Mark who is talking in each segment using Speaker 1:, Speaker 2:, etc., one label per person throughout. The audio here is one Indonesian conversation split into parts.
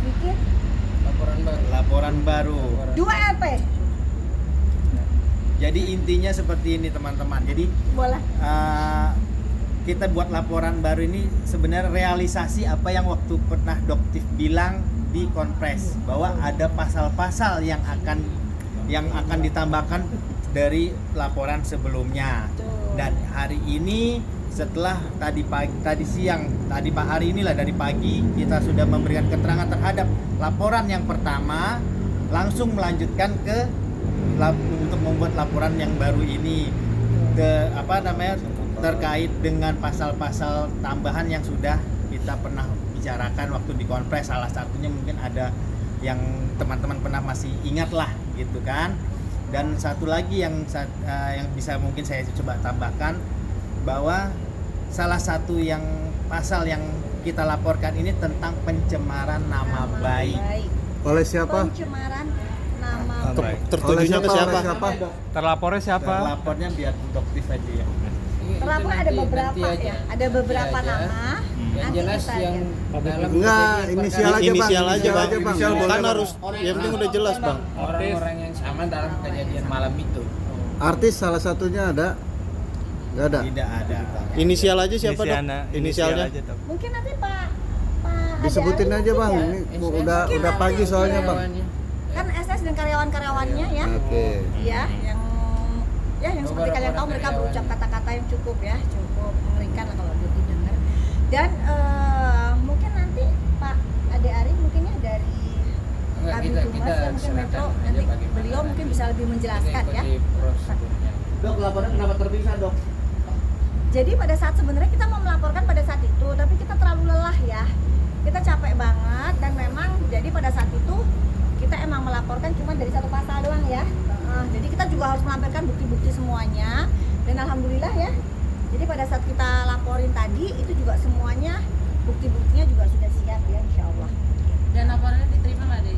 Speaker 1: Bikin
Speaker 2: Laporan baru.
Speaker 1: 2 LP.
Speaker 2: Jadi intinya seperti ini teman-teman. Jadi
Speaker 1: Boleh.
Speaker 2: kita buat laporan baru ini sebenarnya realisasi apa yang waktu pernah Doktif bilang di konpres, bahwa ada pasal-pasal yang akan ditambahkan dari laporan sebelumnya. Dan hari ini setelah tadi hari inilah dari pagi kita sudah memberikan keterangan terhadap laporan yang pertama, langsung melanjutkan untuk membuat laporan yang baru ini terkait dengan pasal-pasal tambahan yang sudah kita pernah bicarakan waktu di konpres. Salah satunya mungkin ada yang teman-teman pernah masih ingat lah gitu kan. Dan satu lagi yang bisa mungkin saya coba tambahkan, bahwa salah satu yang pasal yang kita laporkan ini tentang pencemaran nama baik.
Speaker 3: Oleh siapa?
Speaker 1: Pencemaran nama baik.
Speaker 4: Tertujunya ke siapa?
Speaker 5: Terlapornya siapa?
Speaker 2: Terlapornya biar Doktif aja ya.
Speaker 1: Terlapor ada beberapa ya. Ada beberapa nama.
Speaker 6: Yang
Speaker 1: Nanti
Speaker 6: jelas
Speaker 1: kita
Speaker 6: yang
Speaker 1: lihat.
Speaker 6: dalam
Speaker 3: Enggak, inisial aja, Bang.
Speaker 4: Inisial aja, Bang.
Speaker 3: Inisial boleh,
Speaker 4: Kan
Speaker 3: Bang.
Speaker 4: harus, yang penting udah jelas, Bang.
Speaker 6: orang-orang yang sama dalam kejadian malam itu.
Speaker 3: Artis salah satunya ada? Enggak ada.
Speaker 2: Tidak ada.
Speaker 4: Inisial aja siapa, Dok? Inisialnya?
Speaker 5: aja, Dok.
Speaker 1: Mungkin nanti Pak
Speaker 3: Disebutin
Speaker 1: Ade
Speaker 3: aja,
Speaker 1: Ari
Speaker 3: Bang.
Speaker 1: mungkin ya.
Speaker 3: Ini udah pagi soalnya, Bang.
Speaker 1: Kan SS dan karyawan-karyawannya ya.
Speaker 3: Oke.
Speaker 1: Iya, yang seperti kalian tahu mereka berucap kata-kata yang cukup mengerikan lah kalau didengar. Dan mungkin nanti Pak Ade Ari mungkinnya dari Kabin Humas ya, mungkin Metro nanti beliau mungkin bisa lebih menjelaskan ya.
Speaker 6: Dok, laporan kenapa terpisah, Dok?
Speaker 1: Jadi pada saat sebenarnya kita mau melaporkan pada saat itu, tapi kita terlalu lelah ya. Kita capek banget dan memang jadi pada saat itu kita emang melaporkan cuma dari satu pasal doang ya. Jadi kita juga harus melampirkan bukti-bukti semuanya dan alhamdulillah ya. Jadi pada saat kita laporin tadi itu juga semuanya bukti-buktinya juga sudah siap ya insyaallah.
Speaker 7: Dan laporannya diterima nggak deh?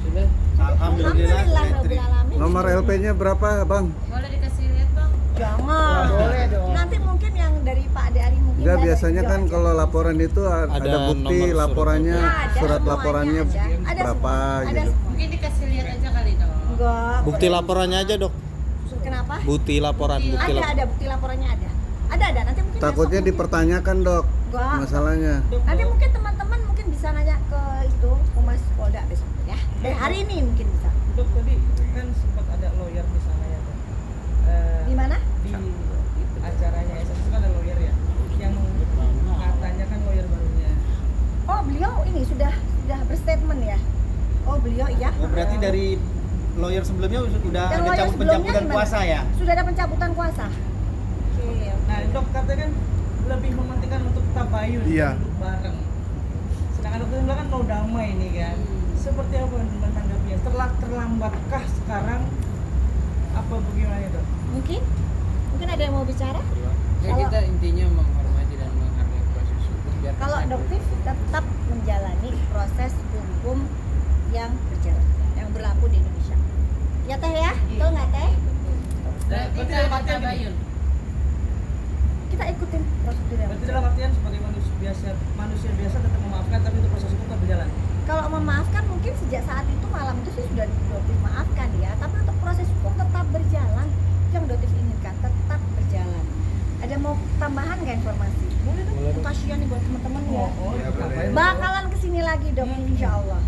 Speaker 6: Sudah.
Speaker 2: Alhamdulillah.
Speaker 1: Rabbil alamin.
Speaker 3: Nomor LP-nya berapa, Bang?
Speaker 7: Boleh dikasih lihat bang?
Speaker 1: Jangan.
Speaker 6: Boleh dong.
Speaker 1: Nanti mungkin yang dari Pak Ade Ari mungkin.
Speaker 3: Enggak,
Speaker 1: ada
Speaker 3: biasanya
Speaker 1: video
Speaker 3: kan
Speaker 1: aja.
Speaker 3: kalau laporan itu ada bukti
Speaker 4: nomor surat.
Speaker 3: laporannya,
Speaker 1: Ada
Speaker 3: surat
Speaker 1: semuanya,
Speaker 3: laporannya
Speaker 1: ada
Speaker 3: berapa
Speaker 1: semua,
Speaker 3: gitu.
Speaker 7: Mungkin dikasih lihat aja kali dong.
Speaker 1: Enggak.
Speaker 4: Bukti laporannya aja, Dok.
Speaker 1: Kenapa?
Speaker 4: Bukti laporan.
Speaker 1: Ada bukti laporannya ada. Ada nanti mungkin
Speaker 3: Takutnya
Speaker 1: besok mungkin.
Speaker 3: dipertanyakan, Dok.
Speaker 1: Enggak.
Speaker 3: Masalahnya.
Speaker 1: Nanti mungkin teman-teman mungkin bisa nanya ke itu Humas Polda besok ya. Dari hari ini mungkin bisa.
Speaker 8: Dok, tadi kan sempat ada lawyer di sana ya, Dok.
Speaker 1: Di mana?
Speaker 8: Di acaranya SS itu kan ada lawyer ya, yang katanya kan lawyer barunya.
Speaker 1: Oh, beliau ini sudah berstatement ya. Oh, beliau iya.
Speaker 2: Oh, berarti dari lawyer sebelumnya sudah
Speaker 1: Dan
Speaker 2: ada
Speaker 1: lawyer sebelumnya
Speaker 2: pencabutan
Speaker 1: gimana?
Speaker 2: kuasa ya?
Speaker 1: Sudah ada pencabutan kuasa. Oke.
Speaker 8: Nah, Dok katanya kan lebih mementingkan untuk tabayun,
Speaker 3: Iya.
Speaker 8: duduk bareng. Sedangkan dokter bilang kan mau damai nih kan. Seperti apa menanggapinya? Terlambatkah sekarang? Apa bagaimana, Dok?
Speaker 1: Mungkin ada yang mau bicara?
Speaker 6: Ya, kita intinya menghormati dan menghargai proses hukum biar
Speaker 1: Kalau
Speaker 6: kesadaran.
Speaker 1: Doktif tetap menjalani proses hukum yang berjalan, yang berlaku di Indonesia. Ya Teh ya? Betul nggak Teh?
Speaker 7: Berarti
Speaker 8: Berarti
Speaker 7: tak
Speaker 8: dalam
Speaker 7: ada
Speaker 8: artian
Speaker 7: tabayun.
Speaker 1: Kita ikutin prosedur yang
Speaker 8: Berarti
Speaker 1: berjalan.
Speaker 8: dalam artian sebagai manusia biasa tetap memaafkan, tapi untuk proses hukum tetap berjalan.
Speaker 1: Kalau memaafkan mungkin sejak saat itu malam itu sih sudah Doktif maafkan ya, tapi untuk proses hukum tetap berjalan. Yang Doktif inginkan tetap berjalan. Ada mau tambahan nggak informasi? Boleh dong. Kasihan nih buat teman-teman ya. Bakalan kesini lagi dong insya Allah.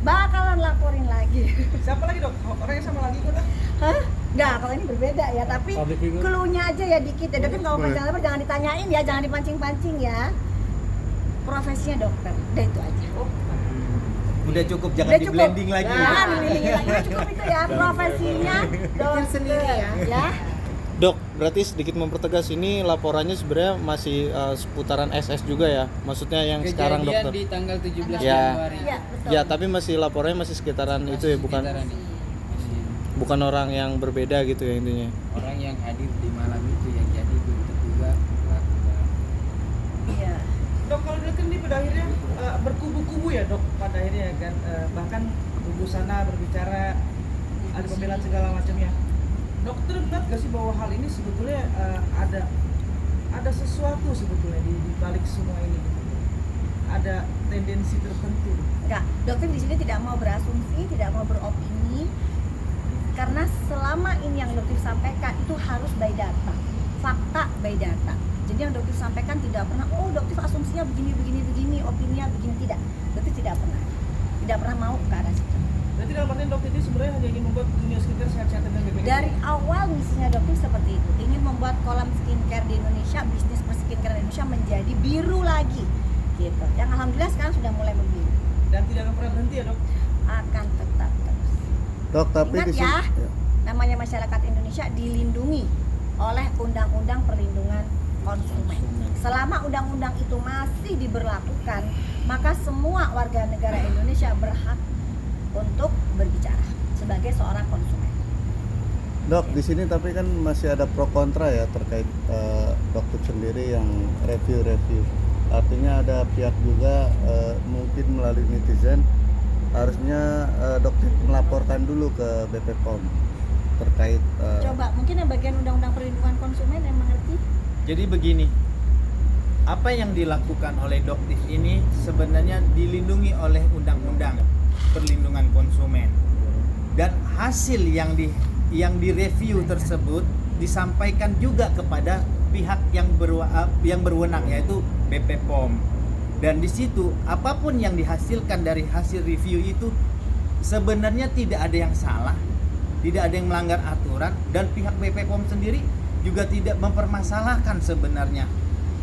Speaker 1: Bakalan laporin lagi.
Speaker 8: Siapa lagi, Dok? Orangnya sama lagi kok, Dok?
Speaker 1: Hah? Nggak, kalau ini berbeda ya, tapi clue-nya aja ya dikit ya. Dokter kalau panjang lebar jangan ditanyain ya, jangan dipancing-pancing ya. Profesinya dokter, udah itu aja.
Speaker 2: Udah cukup, jangan
Speaker 1: Udah
Speaker 2: di
Speaker 1: cukup.
Speaker 2: blending lagi.
Speaker 1: Jangan di-blending lagi, udah cukup itu ya. Profesinya dokter sendiri ya.
Speaker 4: Dok, berarti sedikit mempertegas ini laporannya sebenarnya masih seputaran SS juga ya? Maksudnya yang sekarang,
Speaker 6: Kejadian
Speaker 4: Dokter?
Speaker 6: di tanggal 17
Speaker 4: Ya.
Speaker 6: Januari.
Speaker 1: Iya, betul.
Speaker 4: Ya, tapi masih laporannya masih sekitaran itu ya, bukan
Speaker 6: Sekitaran ini. Masih
Speaker 4: bukan orang yang berbeda gitu ya intinya.
Speaker 6: orang yang hadir di malam itu yang jadi terduga pelaku.
Speaker 1: Iya.
Speaker 8: Dok, kalau dilihat kan ini pada akhirnya berkubu-kubu ya, Dok, pada akhirnya kan bahkan kubu sana berbicara ada pembelaan segala macamnya. Dokter benar gak sih bahwa hal ini sebetulnya ada sesuatu sebetulnya di balik semua ini? ada tendensi tertentu?
Speaker 1: Enggak, dokter di sini tidak mau berasumsi, tidak mau beropini, karena selama ini yang dokter sampaikan itu harus by data, fakta by data. Jadi yang dokter sampaikan tidak pernah, oh dokter asumsinya begini, opininya begini, dokter tidak pernah mau ke arah situ.
Speaker 8: Berarti dalam artian dokter ini sebenarnya hanya ingin membuat dunia skincare sehat-sehat dan baik-baik.
Speaker 1: Dari awal misinya dokter seperti itu, ingin membuat kolam skincare di Indonesia, bisnis per skincare di Indonesia menjadi biru lagi, gitu. Yang alhamdulillah sekarang sudah mulai membiru,
Speaker 8: Dan tidak akan pernah berhenti ya dok?
Speaker 1: akan tetap terus.
Speaker 3: Dok, tapi
Speaker 1: Ingat
Speaker 3: di sini
Speaker 1: ya, namanya masyarakat Indonesia dilindungi oleh Undang-Undang Perlindungan Konsumen. Selama undang-undang itu masih diberlakukan, maka semua warga negara Indonesia berhak untuk berbicara sebagai seorang konsumen.
Speaker 3: Dok, di sini tapi kan masih ada pro kontra ya terkait dokter sendiri yang review. Artinya ada pihak juga mungkin melalui netizen harusnya dokter melaporkan dulu ke BP POM terkait
Speaker 1: Coba mungkin yang bagian Undang-Undang Perlindungan Konsumen yang mengerti.
Speaker 2: Jadi begini, apa yang dilakukan oleh Doktif ini sebenarnya dilindungi oleh Undang-Undang Perlindungan Konsumen, dan hasil yang direview tersebut disampaikan juga kepada pihak yang berwenang, yaitu BP POM. Dan di situ apapun yang dihasilkan dari hasil review itu sebenarnya tidak ada yang salah, tidak ada yang melanggar aturan, dan pihak BP POM sendiri juga tidak mempermasalahkan sebenarnya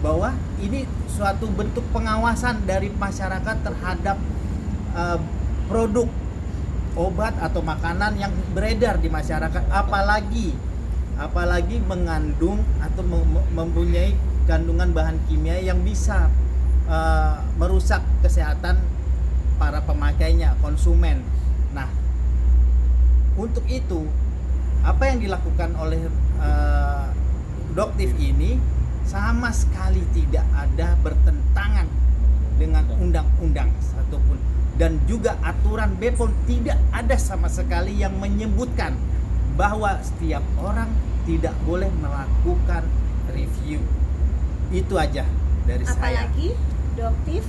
Speaker 2: bahwa ini suatu bentuk pengawasan dari masyarakat terhadap produk obat atau makanan yang beredar di masyarakat, apalagi mengandung atau mempunyai kandungan bahan kimia yang bisa merusak kesehatan para pemakainya, konsumen. Nah, untuk itu apa yang dilakukan oleh Doktif ini sama sekali tidak ada bertentangan dengan undang-undang satupun, dan juga aturan BPOM tidak ada sama sekali yang menyebutkan bahwa setiap orang tidak boleh melakukan review. Itu aja dari saya.
Speaker 1: Apalagi Doktif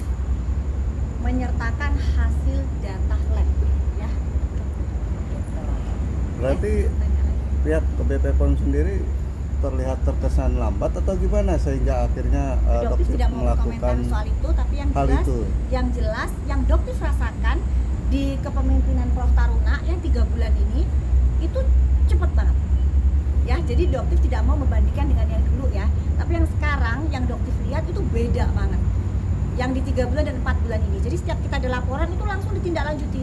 Speaker 1: menyertakan hasil data lab, ya.
Speaker 3: berarti pihak BP POM sendiri terlihat terkesan lambat atau gimana sehingga akhirnya
Speaker 1: Doktif
Speaker 3: dokter
Speaker 1: tidak mau berkomentar
Speaker 3: melakukan
Speaker 1: soal itu, tapi
Speaker 3: hal itu.
Speaker 1: yang jelas yang Doktif rasakan di kepemimpinan Prof Taruna yang 3 bulan ini itu cepat banget. Ya, jadi Doktif tidak mau membandingkan dengan yang dulu ya, tapi yang sekarang yang Doktif lihat itu beda banget. Yang di 3 bulan dan 4 bulan ini. Jadi setiap kita ada laporan itu langsung ditindaklanjuti.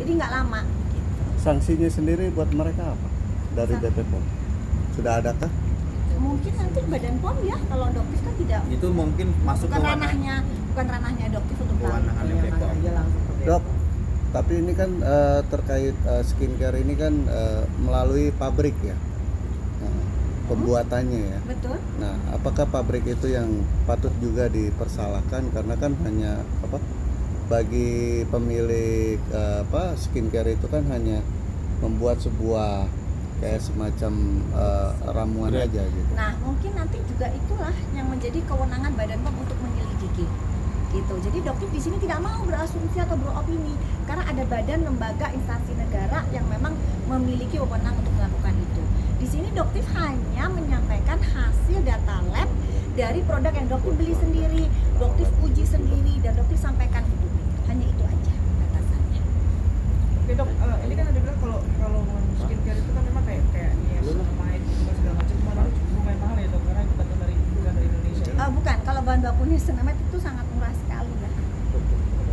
Speaker 1: Jadi nggak lama.
Speaker 3: Sanksinya sendiri buat mereka apa dari BP POM? Sudah adakah?
Speaker 1: Mungkin nanti Badan POM ya, kalau Doktif kan tidak,
Speaker 2: Itu mungkin masuk ke
Speaker 1: bukan ranahnya Doktif untuk tahu.
Speaker 2: kewenangan BPOM.
Speaker 3: Dok, tapi ini kan terkait skincare ini kan melalui pabrik ya, pembuatannya ya.
Speaker 1: Betul.
Speaker 3: Nah, apakah pabrik itu yang patut juga dipersalahkan karena kan hanya bagi pemilik skincare itu kan hanya membuat sebuah kayak semacam ramuan aja gitu.
Speaker 1: Nah, mungkin nanti juga itulah yang menjadi kewenangan Badan POM untuk menyelidiki. Gitu. Jadi Doktif di sini tidak mau berasumsi atau beropini karena ada badan, lembaga, instansi negara yang memang memiliki wewenang untuk melakukan itu. Di sini Doktif hanya menyampaikan hasil data lab dari produk yang Doktif beli sendiri, Doktif uji sendiri, dan Doktif sampaikan ke publik. Hanya itu aja batasannya.
Speaker 8: Oke dok, ini kan ada bilang kalau skincare itu kan memang kayak niacinamide segala macam, lumayan mahal ya dok, karena itu bukan dari Indonesia.
Speaker 1: Bukan, kalau bahan baku niacinamide itu sangat murah sekali ya.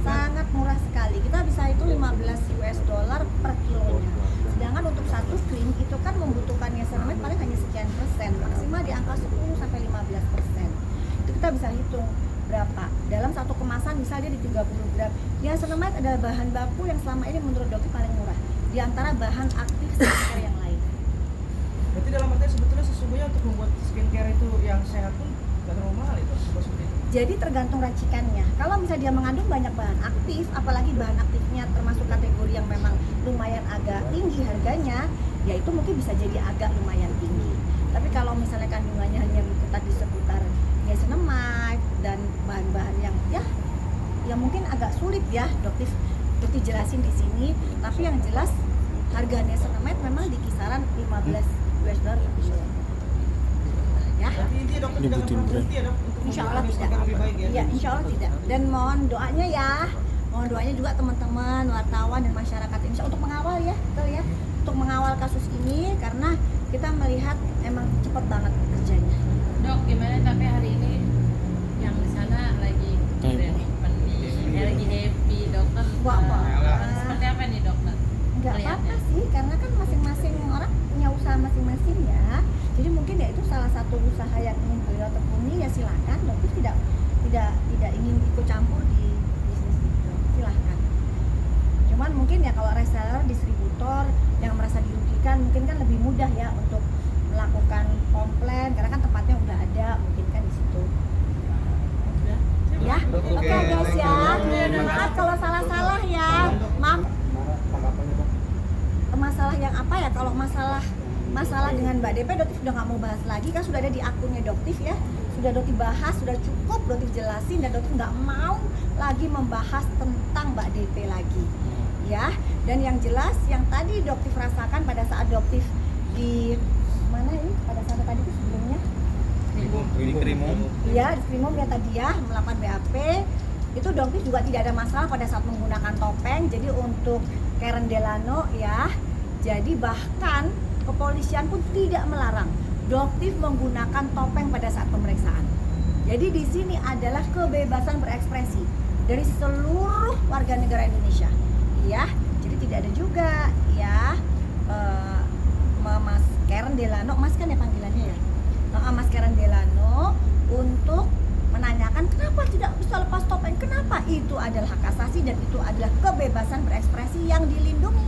Speaker 1: Sangat murah sekali. Kita bisa hitung $15 per kilonya. Sedangkan untuk satu krim itu kan membutuhkan niacinamide paling hanya sekian persen, maksimal di angka 10-15%. Itu kita bisa hitung berapa. Dalam satu kemasan misalnya di 30 gram. Niacinamide adalah bahan baku yang selama ini menurut dokter paling murah di antara bahan aktif skincare yang lain.
Speaker 8: Berarti dalam artian sebetulnya sesungguhnya untuk membuat skincare itu yang sehat pun nggak terlalu mahal itu, seperti itu.
Speaker 1: Jadi tergantung racikannya. Kalau misalnya dia mengandung banyak bahan aktif, apalagi bahan aktifnya termasuk kategori yang memang lumayan agak tinggi harganya, ya itu mungkin bisa jadi agak lumayan tinggi. Tapi kalau misalnya kandungannya hanya berkutat di seputar niacinamide dan bahan-bahan yang ya mungkin agak sulit ya dokter jelasin di sini, tapi yang jelas harga niacinamide memang di kisaran 15 US dollar lebih. Ya.
Speaker 8: Tapi intinya dokter tidak akan pernah berhenti ya dok untuk
Speaker 1: Insya Allah
Speaker 8: membantu
Speaker 1: tidak.
Speaker 8: agar lebih baik ya.
Speaker 1: Iya, insya Allah tidak. Dan mohon doanya ya, mohon doanya juga teman-teman wartawan dan masyarakat Indonesia untuk mengawal ya, betul ya, untuk mengawal kasus ini karena kita melihat emang cepat banget kerjanya.
Speaker 7: Dok, gimana tapi hari ini yang di sana lagi event nih, lagi happy dokter.
Speaker 1: Wah,
Speaker 7: Seperti apa nih dokter?
Speaker 1: Nggak
Speaker 7: Melihatnya?
Speaker 1: apa-apa sih, karena kan masing-masing orang punya usaha masing-masing ya. Jadi mungkin ya itu salah satu usaha yang ingin beliau tekuni ya silakan. Dokter tidak ingin ikut campur di bisnis itu, silahkan. Cuman mungkin ya kalau reseller, distributor yang merasa dirugikan mungkin kan lebih mudah ya untuk melakukan komplain karena kan tempatnya udah ada, mungkin kan di situ. Ya, oke guys ya. Maaf kalau salah-salah ya. Maaf. Masalah yang apa ya? Kalau masalah dengan Mbak DP, Doktif udah nggak mau bahas lagi kan sudah ada di akunnya Doktif ya. Sudah Doktif bahas, sudah cukup Doktif jelasin dan Doktif nggak mau lagi membahas tentang Mbak DP lagi. Ya, dan yang jelas yang tadi Doktif rasakan pada saat Doktif di mana ini? Pada saat tadi itu sebelumnya
Speaker 2: Di Krimum.
Speaker 1: Iya, di Krimum ya tadi ya melakukan BAP itu Doktif juga tidak ada masalah pada saat menggunakan topeng. Jadi untuk Karen Delano ya, jadi bahkan kepolisian pun tidak melarang Doktif menggunakan topeng pada saat pemeriksaan. Jadi di sini adalah kebebasan berekspresi dari seluruh warga negara Indonesia, ya. Jadi tidak ada juga ya Mas Karen Delano, Mas kan ya panggilannya ya. Mas Karen Delano untuk menanyakan kenapa tidak bisa lepas topeng, kenapa itu adalah hak asasi dan itu adalah kebebasan berekspresi yang dilindungi